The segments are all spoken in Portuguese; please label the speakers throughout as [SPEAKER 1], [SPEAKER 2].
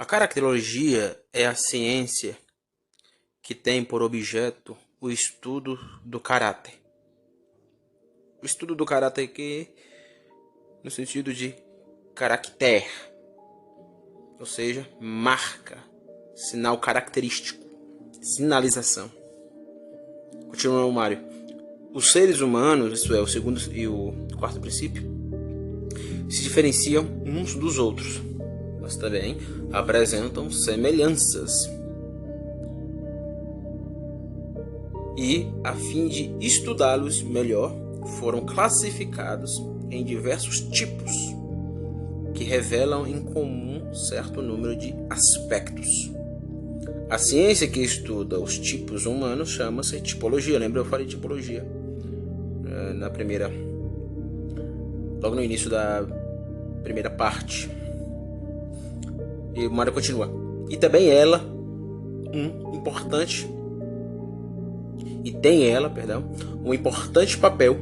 [SPEAKER 1] A caracterologia é a ciência que tem por objeto o estudo do caráter. O estudo do caráter aqui no sentido de caractere, ou seja, marca, sinal característico, sinalização. Continuando, Mário. Os seres humanos, isto é, o segundo e o quarto princípio, se diferenciam uns dos outros, mas também apresentam semelhanças. E, a fim de estudá-los melhor, foram classificados em diversos tipos, que revelam em comum certo número de aspectos. A ciência que estuda os tipos humanos chama-se tipologia. Lembra, eu falei tipologia na primeira, logo no início da primeira parte. E o Mário continua. E também ela um importante papel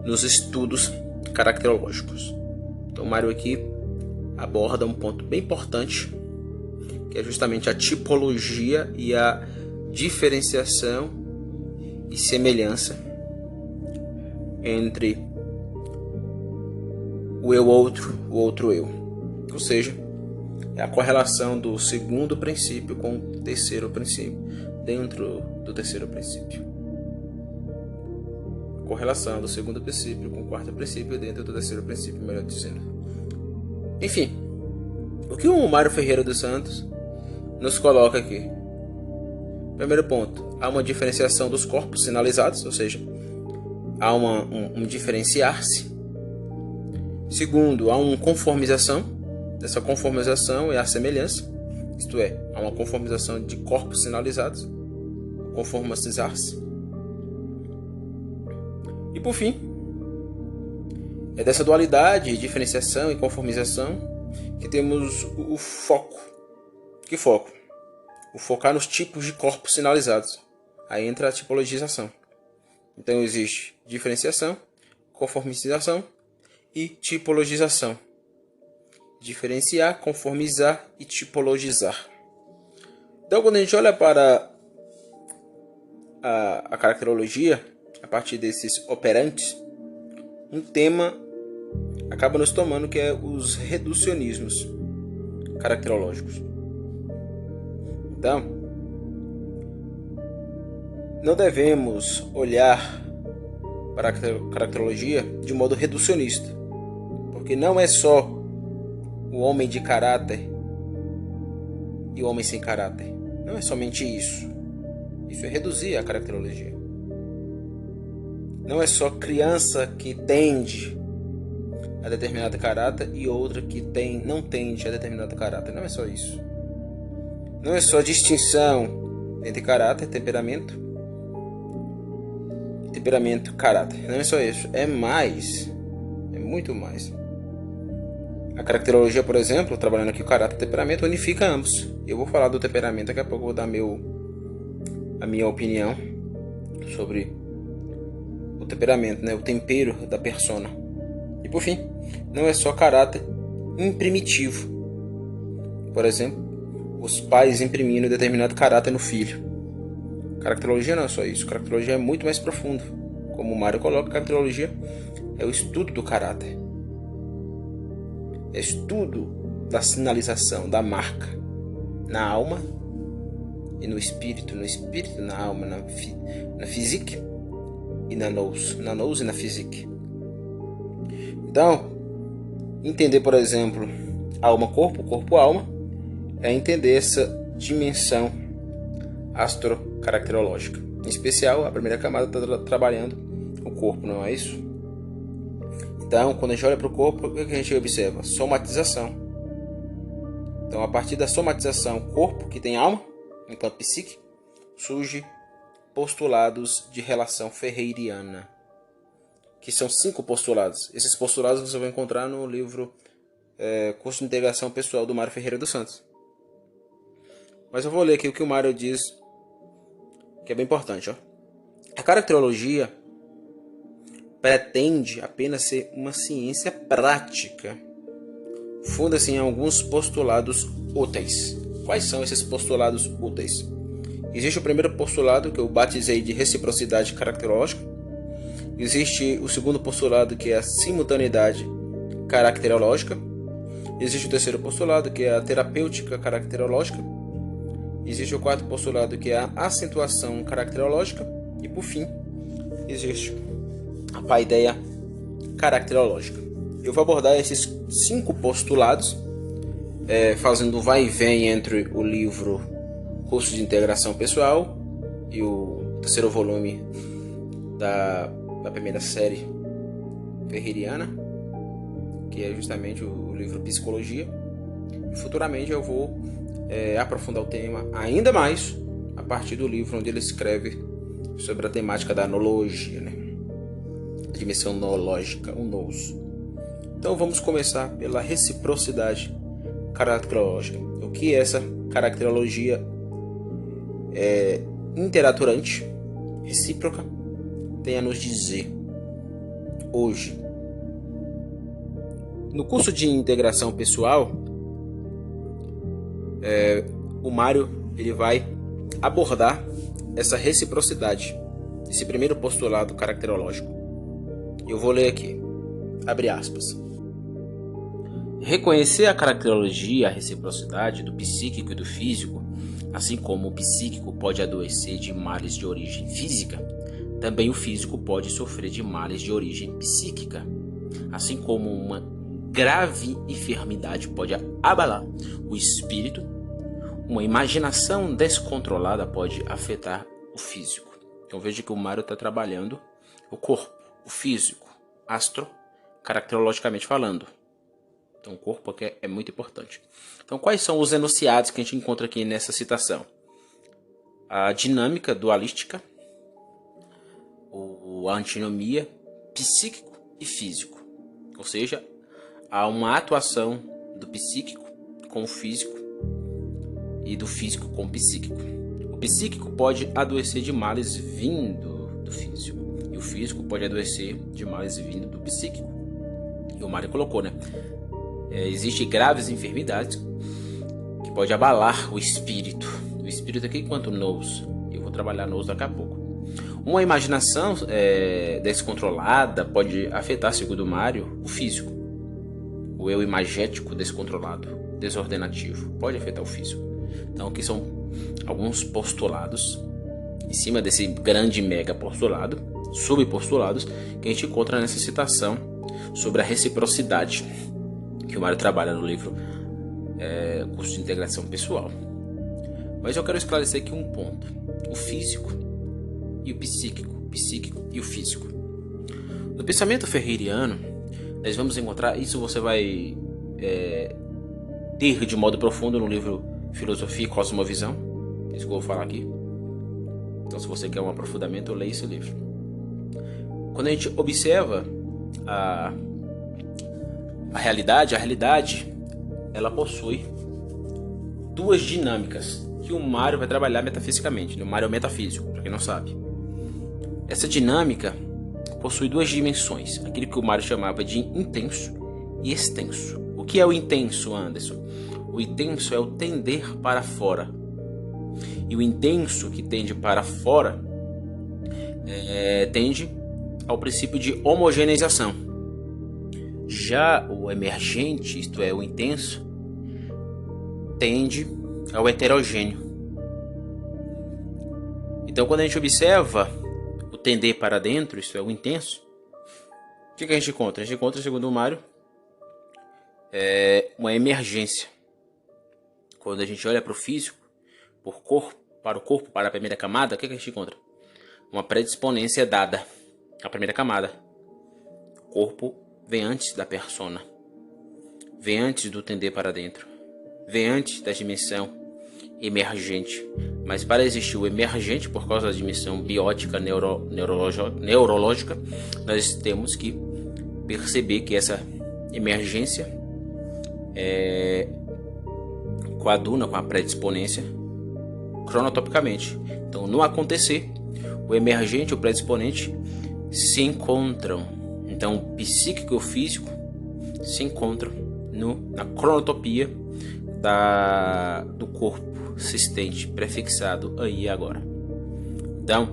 [SPEAKER 1] nos estudos caracterológicos. Então, o Mário aqui aborda um ponto bem importante, que é justamente a tipologia e a diferenciação e semelhança entre o eu-outro, o outro-eu. Ou seja, é a correlação do segundo princípio com o terceiro princípio, dentro do terceiro princípio. A correlação do segundo princípio com o quarto princípio dentro do terceiro princípio, melhor dizendo. Enfim, o que o Mário Ferreira dos Santos nos coloca aqui? Primeiro ponto, há uma diferenciação dos corpos sinalizados, ou seja, há um diferenciar-se. Segundo, há uma conformização. Essa conformização é a semelhança, isto é, há uma conformização de corpos sinalizados, conformizar-se. E por fim, é dessa dualidade, diferenciação e conformização, que temos o foco. Que foco? O focar nos tipos de corpos sinalizados. Aí entra a tipologização. Então existe diferenciação, conformização e tipologização. Diferenciar, conformizar e tipologizar. Então, quando a gente olha para a caracterologia, a partir desses operantes, um tema acaba nos tomando, que é os reducionismos caracterológicos. Então, não devemos olhar para a caracterologia de modo reducionista, porque não é só o homem de caráter e o homem sem caráter. Não é somente isso. Isso é reduzir a caracterologia. Não é só criança que tende a determinado caráter e outra que não tende a determinado caráter. Não é só isso. Não é só distinção entre caráter, temperamento, caráter. Não é só isso. É mais. É muito mais. A caracterologia, por exemplo, trabalhando aqui o caráter e o temperamento, unifica ambos. Eu vou falar do temperamento, daqui a pouco eu vou dar a minha opinião sobre o temperamento, né? O tempero da persona. E por fim, não é só caráter imprimitivo. Por exemplo, os pais imprimindo determinado caráter no filho. Caracterologia não é só isso. Caracterologia é muito mais profundo. Como o Mário coloca, caracterologia é o estudo do caráter. É estudo da sinalização, da marca na alma e no espírito, na alma, na physique e na nous e na physique. Então, entender, por exemplo, alma-corpo, corpo-alma, é entender essa dimensão astrocaracterológica. Em especial, a primeira camada está trabalhando o corpo, não é isso? Então, quando a gente olha para o corpo, o que a gente observa? Somatização. Então, a partir da somatização, corpo, que tem alma, enquanto psique, surge postulados de relação ferreiriana, que são 5 postulados. Esses postulados você vai encontrar no livro Curso de Integração Pessoal do Mário Ferreira dos Santos. Mas eu vou ler aqui o que o Mário diz, que é bem importante. Ó. A caracterologia pretende apenas ser uma ciência prática funda-se em alguns postulados úteis. Quais são esses postulados úteis? Existe o primeiro postulado, que eu batizei de reciprocidade caracterológica. Existe o segundo postulado, que é a simultaneidade caracterológica. Existe o terceiro postulado, que é a terapêutica caracterológica. Existe o quarto postulado, que é a acentuação caracterológica. E, por fim, existe a paideia caracterológica. Eu vou abordar esses 5 postulados, fazendo um vai e vem entre o livro Curso de Integração Pessoal e o terceiro volume da primeira série ferreiriana, que é justamente o livro Psicologia. E futuramente eu vou aprofundar o tema ainda mais a partir do livro onde ele escreve sobre a temática da nologia, né? A dimensão noológica, o nous. Então vamos começar pela reciprocidade caracterológica. O que essa caracterologia interaturante, recíproca, tem a nos dizer hoje? No curso de integração pessoal, o Mário ele vai abordar essa reciprocidade, esse primeiro postulado caracterológico. Eu vou ler aqui, abre aspas. Reconhecer a caracterologia, a reciprocidade do psíquico e do físico, assim como o psíquico pode adoecer de males de origem física, também o físico pode sofrer de males de origem psíquica, assim como uma grave enfermidade pode abalar o espírito, uma imaginação descontrolada pode afetar o físico. Então veja que o Mário está trabalhando o corpo, o físico, astro, caracterologicamente falando. Então o corpo aqui é muito importante. Então quais são os enunciados que a gente encontra aqui nessa citação? A dinâmica dualística, a antinomia psíquico e físico. Ou seja, há uma atuação do psíquico com o físico e do físico com o psíquico. O psíquico pode adoecer de males vindo do físico e o físico pode adoecer de males vindo do psíquico. E o Mário colocou, né? Existem graves enfermidades que pode abalar o espírito. O espírito aqui enquanto nous. Eu vou trabalhar nous daqui a pouco. Uma imaginação descontrolada pode afetar, segundo o Mário, o físico. O eu imagético descontrolado, desordenativo, pode afetar o físico. Então aqui são alguns postulados em cima desse grande mega postulado, subpostulados, que a gente encontra nessa citação sobre a reciprocidade que o Mário trabalha no livro Curso de Integração Pessoal. Mas eu quero esclarecer aqui um ponto: o físico e o psíquico e o físico. No pensamento ferreiriano, nós vamos encontrar isso. Você vai ter de modo profundo no livro Filosofia e Cosmovisão, isso que eu vou falar aqui. Então, se você quer um aprofundamento, leia esse livro. Quando a gente observa a realidade, ela possui duas dinâmicas que o Mário vai trabalhar metafisicamente. O Mário é metafísico, para quem não sabe. Essa dinâmica possui duas dimensões, aquilo que o Mário chamava de intenso e extenso. O que é o intenso, Anderson? O intenso é o tender para fora. E o intenso que tende para fora tende ao princípio de homogeneização. Já o emergente, isto é, o intenso, tende ao heterogêneo. Então, quando a gente observa o tender para dentro, isto é, o intenso, o que a gente encontra? A gente encontra, segundo o Mário, uma emergência. Quando a gente olha para o físico, para o corpo, para a primeira camada, o que a gente encontra? Uma predisponência dada à primeira camada. O corpo vem antes da persona, vem antes do tender para dentro, vem antes da dimensão emergente. Mas para existir o emergente, por causa da dimensão biótica neurológica, nós temos que perceber que essa emergência coaduna com a predisponência cronotopicamente. Então, no acontecer, o emergente e o predisponente se encontram. Então, o psíquico e o físico se encontram na cronotopia do corpo existente, prefixado aí e agora. Então,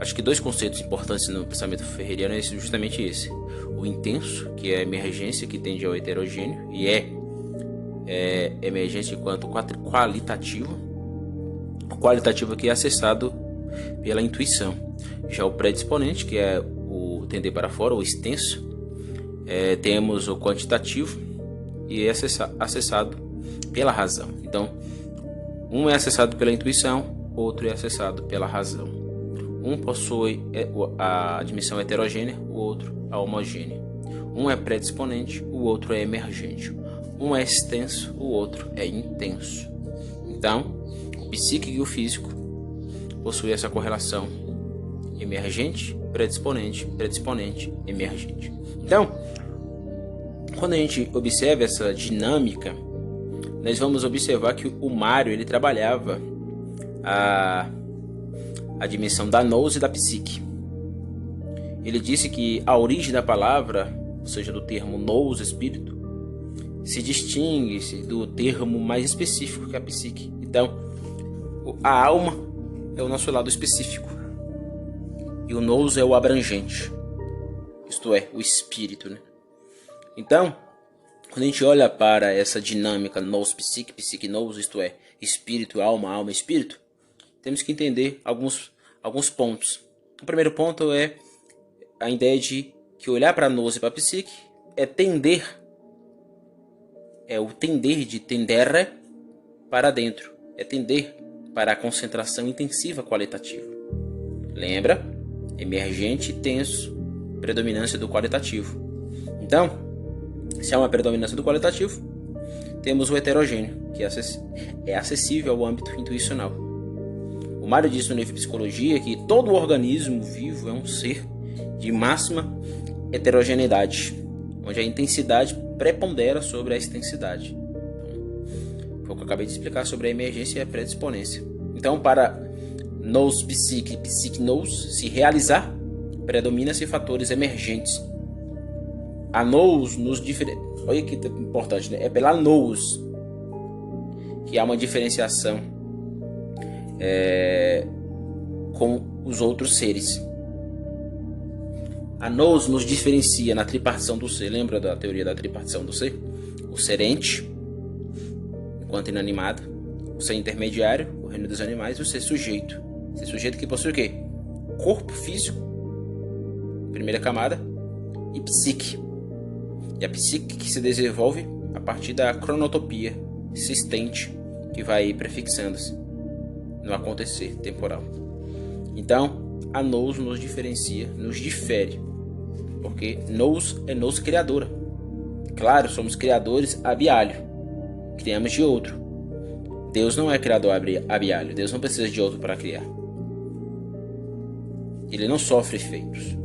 [SPEAKER 1] acho que dois conceitos importantes no pensamento ferreriano é justamente esse: o intenso, que é a emergência, que tende ao heterogêneo, e é emergência enquanto qualitativo. O qualitativo aqui é acessado pela intuição. Já o predisponente, que é o tender para fora, o extenso, temos o quantitativo e é acessado pela razão. Então, um é acessado pela intuição, outro é acessado pela razão. Um possui a dimensão heterogênea, o outro a homogênea. Um é predisponente, o outro é emergente. Um é extenso, o outro é intenso. Então, o psíquico e o físico possuem essa correlação: emergente, predisponente, predisponente, emergente. Então, quando a gente observa essa dinâmica, nós vamos observar que o Mário ele trabalhava a dimensão da nous e da psique. Ele disse que a origem da palavra, ou seja, do termo nous, espírito, se distingue do termo mais específico, que é a psique. Então, a alma é o nosso lado específico e o nous é o abrangente, isto é, o espírito, né? Então, quando a gente olha para essa dinâmica nous psique, psique nous, isto é, espírito, alma, alma, espírito, temos que entender alguns pontos. O primeiro ponto é a ideia de que olhar para a nous e para a psique é tender, é o tender de tendere para dentro, é tender para a concentração intensiva qualitativa. Lembra? Emergente, tenso, predominância do qualitativo. Então, se há uma predominância do qualitativo, temos o heterogêneo, que é acessível ao âmbito intuicional. O Mário diz no livro Psicologia que todo organismo vivo é um ser de máxima heterogeneidade, onde a intensidade prepondera sobre a extensidade. Foi o que eu acabei de explicar sobre a emergência e a predisponência. Então, para nous psique, psique nous se realizar, predomina-se fatores emergentes. A nous nos diferencia. Olha que importante, né? É pela nous que há uma diferenciação com os outros seres. A nous nos diferencia na tripartição do ser. Lembra da teoria da tripartição do ser? O serente, enquanto inanimado, o ser intermediário, o reino dos animais, e o ser sujeito. Ser sujeito que possui o quê? Corpo físico, primeira camada, e psique. E a psique que se desenvolve a partir da cronotopia existente, que vai prefixando-se no acontecer temporal. Então, a nous nos diferencia, nos difere, porque nous é nous criadora. Claro, somos criadores abialho, criamos de outro. Deus não é criador abialho, Deus não precisa de outro para criar. Ele não sofre efeitos.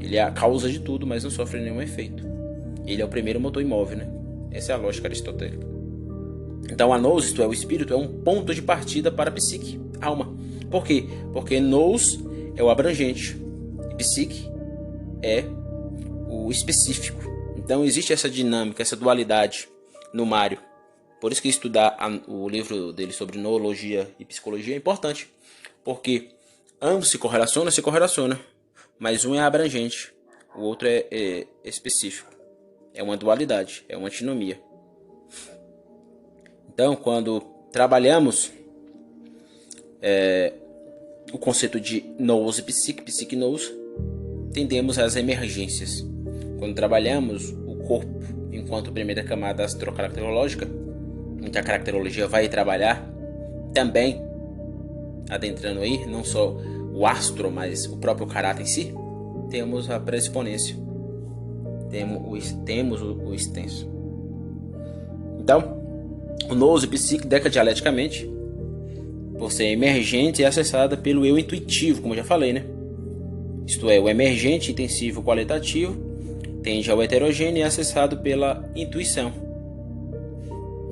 [SPEAKER 1] Ele é a causa de tudo, mas não sofre nenhum efeito. Ele é o primeiro motor imóvel, né? Essa é a lógica aristotélica. Então a nous, isto é, o espírito, é um ponto de partida para a psique, alma. Por quê? Porque nous é o abrangente e psique é o específico. Então existe essa dinâmica, essa dualidade no Mário. Por isso que estudar o livro dele sobre noologia e psicologia é importante. Porque ambos se correlacionam, mas um é abrangente, o outro é específico. É uma dualidade, é uma antinomia. Então, quando trabalhamos o conceito de nous e psique, psique nous, tendemos às emergências. Quando trabalhamos o corpo enquanto primeira camada astrocaracterológica, em que a caracterologia vai trabalhar também, adentrando aí, não só o astro, mas o próprio caráter em si, temos a predisponência, temos o extenso. Então, o nous e psique, decadialeticamente, por ser emergente, é acessada pelo eu intuitivo, como eu já falei, né? Isto é, o emergente, intensivo, qualitativo, tende ao heterogêneo e é acessado pela intuição.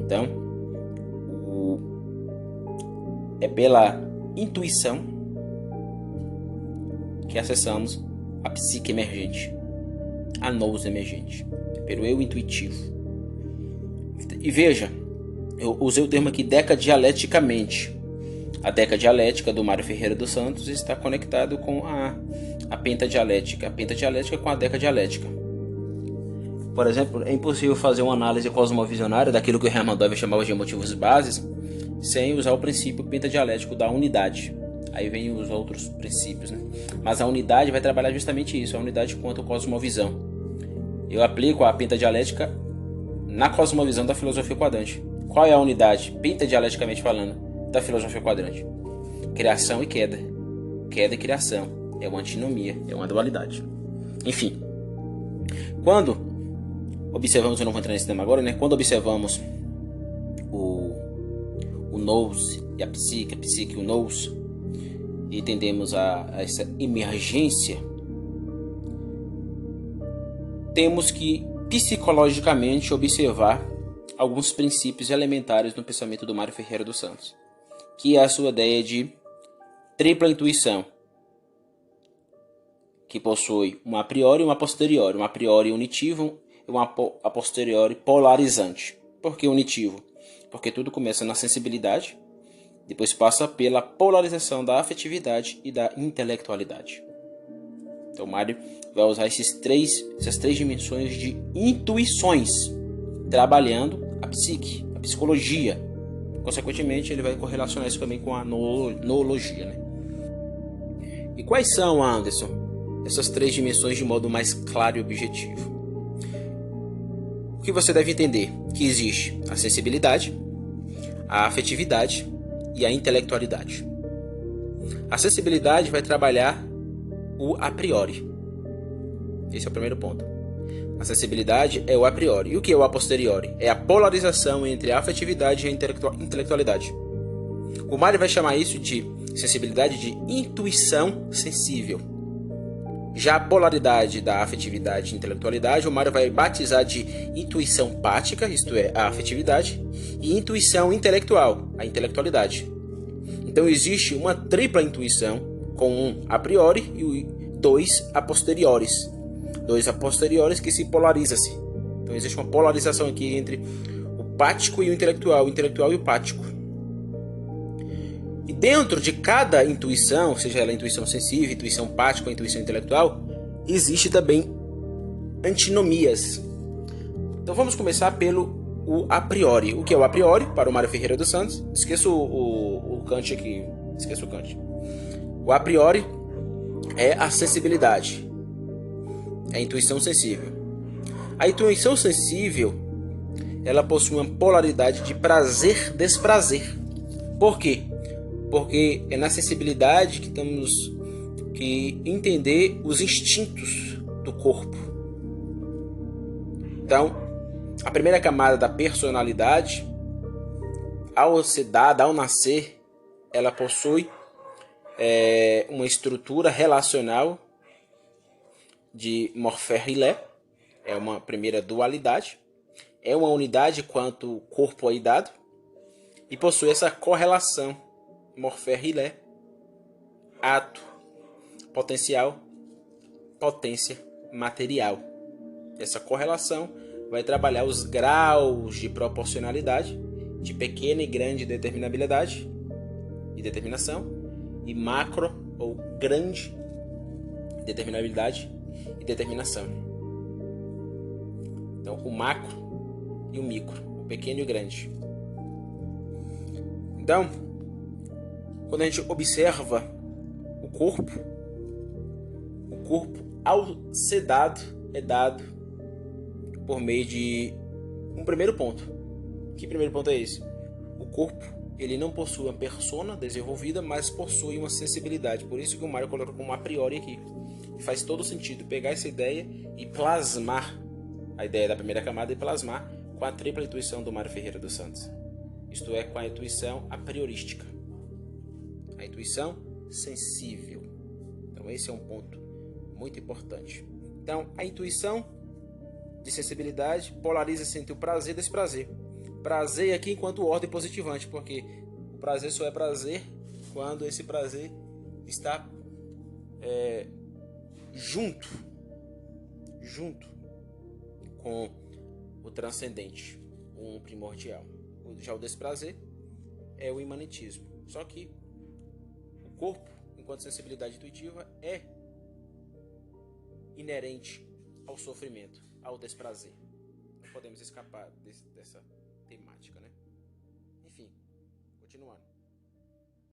[SPEAKER 1] Então, é pela intuição que acessamos a psique emergente, a nous emergente, pelo eu intuitivo. E veja, eu usei o termo aqui decadialeticamente. A decadialética do Mário Ferreira dos Santos está conectado com a pentadialética. A pentadialética com a decadialética. Por exemplo, é impossível fazer uma análise cosmovisionária daquilo que o Hermann Dover chamava de motivos bases sem usar o princípio pentadialético da unidade. Aí vem os outros princípios, né? Mas a unidade vai trabalhar justamente isso, a unidade quanto cosmovisão. Eu aplico a pentadialética na cosmovisão da filosofia quadrante. Qual é a unidade, pentadialeticamente falando, da filosofia quadrante? Criação e queda. Queda e criação. É uma antinomia, é uma dualidade. Enfim, quando observamos, eu não vou entrar nesse tema agora, né? Quando observamos o nous e a psique e o nous, e entendemos a essa emergência, temos que psicologicamente observar alguns princípios elementares no pensamento do Mário Ferreira dos Santos, que é a sua ideia de tripla intuição, que possui uma a priori e uma a posteriori, uma a priori unitivo e uma a posteriori polarizante. Por que unitivo? Porque tudo começa na sensibilidade, depois passa pela polarização da afetividade e da intelectualidade. Então Mário vai usar essas três dimensões de intuições, trabalhando a psique, a psicologia. Consequentemente, ele vai correlacionar isso também com a noologia, né? E quais são, Anderson, essas três dimensões de modo mais claro e objetivo? O que você deve entender? Que existe a sensibilidade, a afetividade e a intelectualidade. A sensibilidade vai trabalhar o a priori. Esse é o primeiro ponto. A sensibilidade é o a priori. E o que é o a posteriori? É a polarização entre a afetividade e a intelectualidade. O Mário vai chamar isso de sensibilidade de intuição sensível. Já a polaridade da afetividade e intelectualidade, o Mário vai batizar de intuição pática, isto é, a afetividade, e intuição intelectual, a intelectualidade. Então existe uma tripla intuição, com um a priori e dois a posteriores. Dois a posteriores que se polarizam-se. Então existe uma polarização aqui entre o pático e o intelectual e o pático. E dentro de cada intuição, seja ela intuição sensível, intuição pática ou intuição intelectual, existe também antinomias. Então vamos começar pelo o a priori. O que é o a priori para o Mário Ferreira dos Santos? Esqueça o Kant aqui. Esqueça o Kant. O a priori é a sensibilidade. É a intuição sensível. A intuição sensível, ela possui uma polaridade de prazer-desprazer. Por quê? Porque é na sensibilidade que temos que entender os instintos do corpo. Então, a primeira camada da personalidade, ao ser dada, ao nascer, ela possui uma estrutura relacional de Morfer-Rillet, é uma primeira dualidade, é uma unidade quanto corpo aí dado, e possui essa correlação Morfer-Rillet, ato, potencial, potência, material. Essa correlação vai trabalhar os graus de proporcionalidade, de pequena e grande determinabilidade e determinação, e macro ou grande determinabilidade e determinação. Então, o macro e o micro, o pequeno e o grande. Então, quando a gente observa o corpo ao ser dado, é dado por meio de um primeiro ponto. Que primeiro ponto é esse? O corpo, ele não possui uma persona desenvolvida, mas possui uma sensibilidade. Por isso que o Mário colocou como a priori aqui. E faz todo sentido pegar essa ideia e plasmar a ideia da primeira camada e plasmar com a tripla intuição do Mário Ferreira dos Santos. Isto é, com a intuição a priorística. A intuição sensível. Então esse é um ponto muito importante. Então a intuição de sensibilidade polariza-se entre o prazer e desprazer. Prazer aqui enquanto ordem positivante, porque o prazer só é prazer quando esse prazer está junto com o transcendente, o um primordial. Já o desprazer é o imanetismo. Só que o corpo, enquanto sensibilidade intuitiva, é inerente ao sofrimento, ao desprazer. Não podemos escapar dessa temática, né? Enfim, continuando.